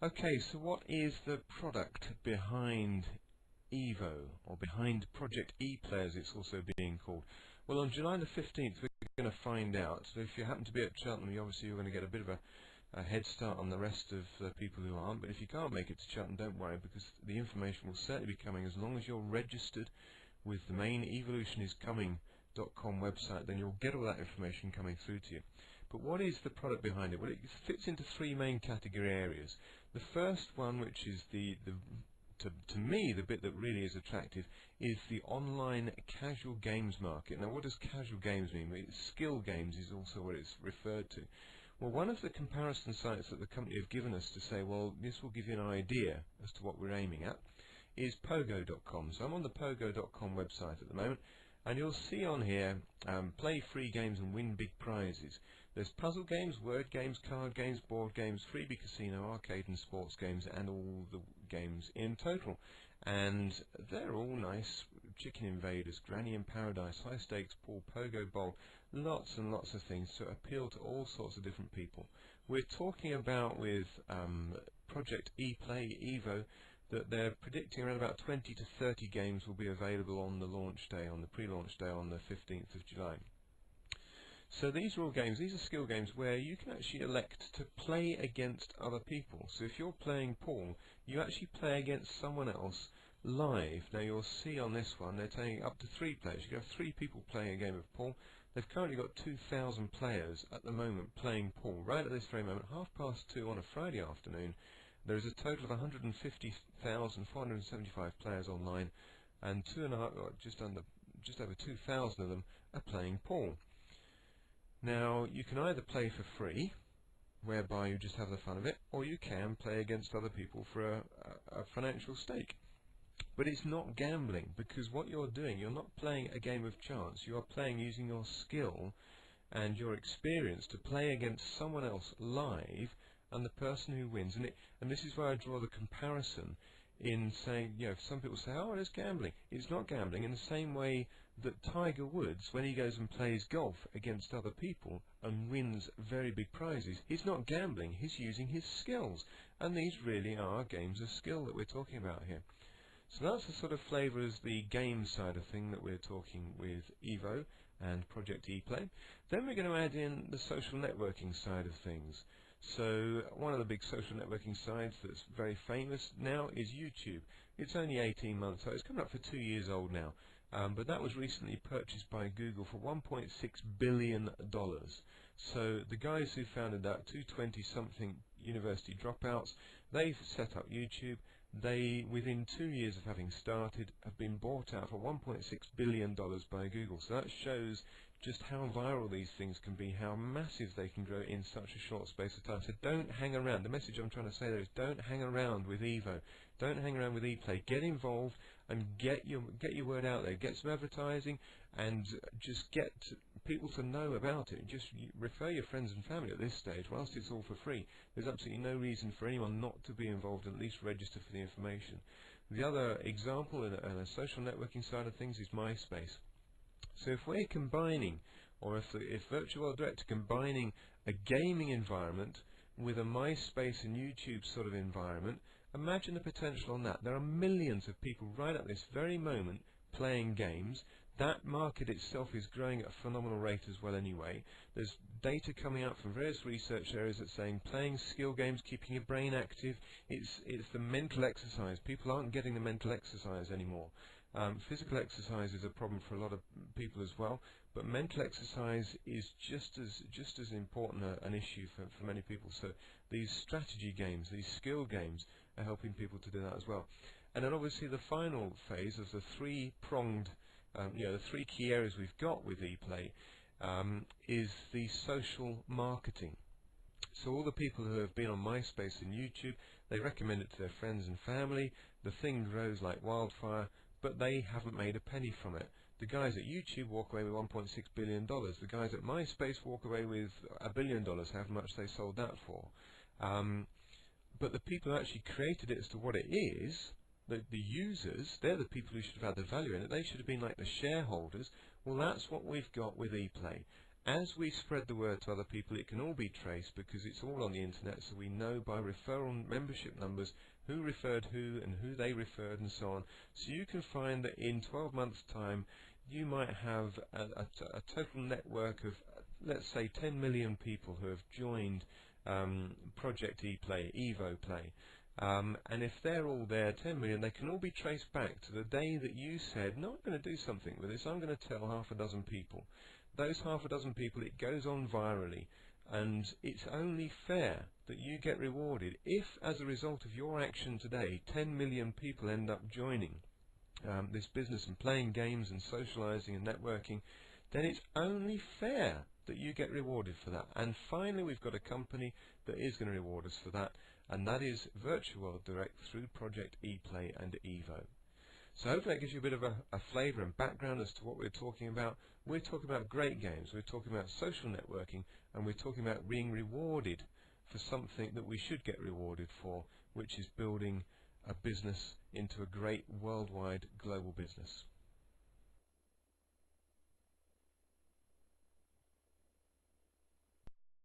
Okay, so what is the product behind Evo, or behind Project ePlay as it's also being called? Well, on July the 15th we're going to find out. So if you happen to be at Cheltenham, obviously you're going to get a bit of a head start on the rest of the people who aren't. But if you can't make it to Cheltenham, don't worry, because the information will certainly be coming as long as you're registered with the main evolutioniscoming.com website. Then you'll get all that information coming through to you. But what is the product behind it? Well, it fits into three main category areas. The first one, which is to me, the bit that really is attractive, is the online casual games market. Now, what does casual games mean? Well, skill games is also what it's referred to. Well, one of the comparison sites that the company have given us to say, well, this will give you an idea as to what we're aiming at, is Pogo.com. So I'm on the Pogo.com website at the moment, and you'll see on here, play free games and win big prizes. There's puzzle games, word games, card games, board games, freebie casino, arcade and sports games, and all the games in total. And they're all nice. Chicken Invaders, Granny in Paradise, High Stakes Pool, Pogo Bowl, lots and lots of things to appeal to all sorts of different people. We're talking about with Project ePlay, Evo, that they're predicting around about 20 to 30 games will be available on the launch day, on the pre-launch day on the 15th of July. So these are all games, these are skill games where you can actually elect to play against other people. So if you're playing pool, you actually play against someone else live. Now you'll see on this one, they're taking up to 3 players. You can have 3 people playing a game of pool. They've currently got 2,000 players at the moment playing pool. Right at this very moment, 2:30 on a Friday afternoon, there is a total of 150,475 players online, and just over 2,000 of them are playing pool. Now, you can either play for free, whereby you just have the fun of it, or you can play against other people for a financial stake. But it's not gambling, because what you're doing, you're not playing a game of chance. You are playing using your skill and your experience to play against someone else live, and the person who wins. And this is where I draw the comparison in saying, some people say, oh, it's gambling. It's not gambling in the same way that Tiger Woods, when he goes and plays golf against other people and wins very big prizes, he's not gambling, he's using his skills. And these really are games of skill that we're talking about here. So that's the sort of flavour as the game side of thing that we're talking with Evo and Project ePlay. Then we're going to add in the social networking side of things. So one of the big social networking sites that's very famous now is YouTube. It's only 18 months old. It's coming up for 2 years old now. But that was recently purchased by Google for $1.6 billion. So the guys who founded that, two 20-something university dropouts, they've set up YouTube. They, within 2 years of having started, have been bought out for $1.6 billion by Google. So that shows just how viral these things can be, how massive they can grow in such a short space of time. So don't hang around. The message I'm trying to say there is, don't hang around with Evo. Don't hang around with ePlay. Get involved and get your word out there. Get some advertising and just get people to know about it. Just refer your friends and family at this stage. Whilst it's all for free, there's absolutely no reason for anyone not to be involved and at least register for the information. The other example in a social networking side of things is MySpace. So if we're combining, or if Virtual World Direct are combining a gaming environment with a MySpace and YouTube sort of environment, imagine the potential on that. There are millions of people right at this very moment playing games. That market itself is growing at a phenomenal rate as well anyway. There's data coming out from various research areas that's saying playing skill games, keeping your brain active, it's the mental exercise. People aren't getting the mental exercise anymore. Physical exercise is a problem for a lot of people as well, but mental exercise is just as important an issue for many people. So these strategy games, these skill games, are helping people to do that as well. And then obviously the final phase of the three-pronged, the 3 key areas we've got with ePlay is the social marketing. So all the people who have been on MySpace and YouTube, they recommend it to their friends and family. The thing grows like wildfire, but they haven't made a penny from it. The guys at YouTube walk away with $1.6 billion. The guys at MySpace walk away with $1 billion, however much they sold that for. But the people who actually created it as to what it is, the users, they're the people who should have had the value in it. They should have been like the shareholders. Well, that's what we've got with ePlay. As we spread the word to other people, it can all be traced because it's all on the internet, so we know by referral membership numbers who referred who and who they referred and so on. So you can find that in 12 months' time you might have a total network of, let's say, 10 million people who have joined Project ePlay, Evo Play. And if they're all there, 10 million, they can all be traced back to the day that you said, no, I'm going to do something with this, I'm going to tell half a dozen people. Those half a dozen people, it goes on virally, and it's only fair that you get rewarded if, as a result of your action today, 10 million people end up joining this business and playing games and socializing and networking. Then it's only fair that you get rewarded for that. And finally, we've got a company that is going to reward us for that, and that is Virtual World Direct through Project ePlay and Evo. So hopefully that gives you a bit of a flavour and background as to what we're talking about. We're talking about great games, we're talking about social networking, and we're talking about being rewarded for something that we should get rewarded for, which is building a business into a great worldwide global business.